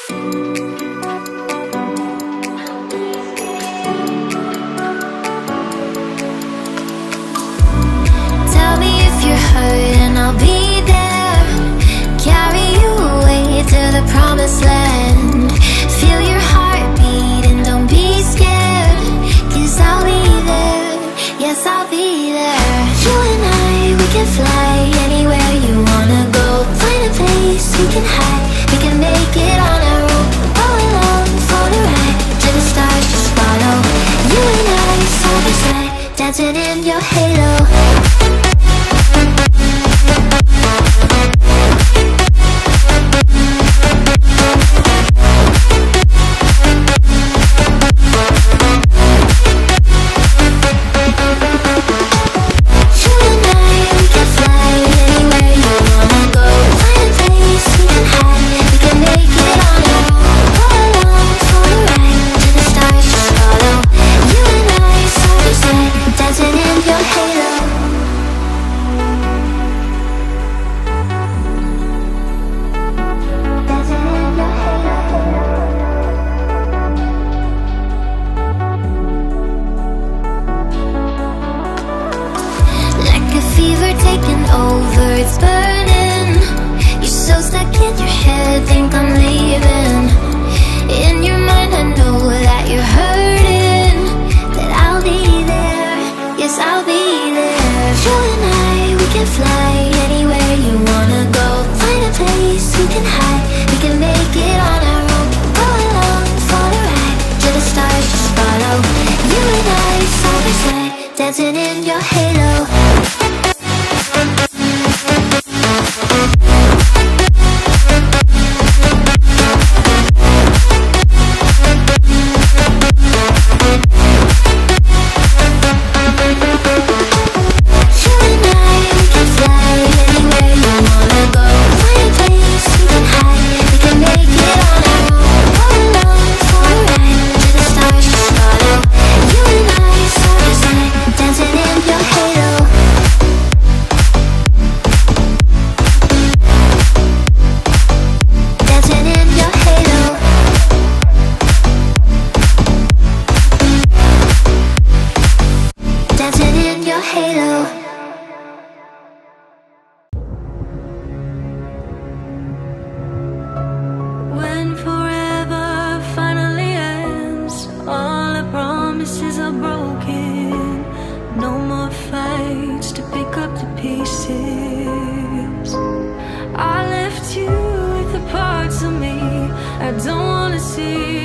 Tell me if you're hurt and I'll be there. Carry you away to the promised land. Feel your heartbeat and don't be scared, 'cause I'll be there, yes I'll be there. You and I, we can fly anywhere you wanna go. Find a place we can hide, we can make it on our own. Go along for the ride, to the stars just follow. You and I, side by side, dancing in your halo. Taking over, it's burning. You're so stuck in your head, think I'm leaving. In your mind I know that you're hurting, that I'll be there, yes I'll be there. You and I, we can fly anywhere you wanna go. Find a place we can hide, we can make it on our own. Go along for the ride, to the stars just follow. You and I, side by side, dancing in your halo. When forever finally ends, all the promises are broken. No more fights to pick up the pieces. I left you with the parts of me I don't wanna see.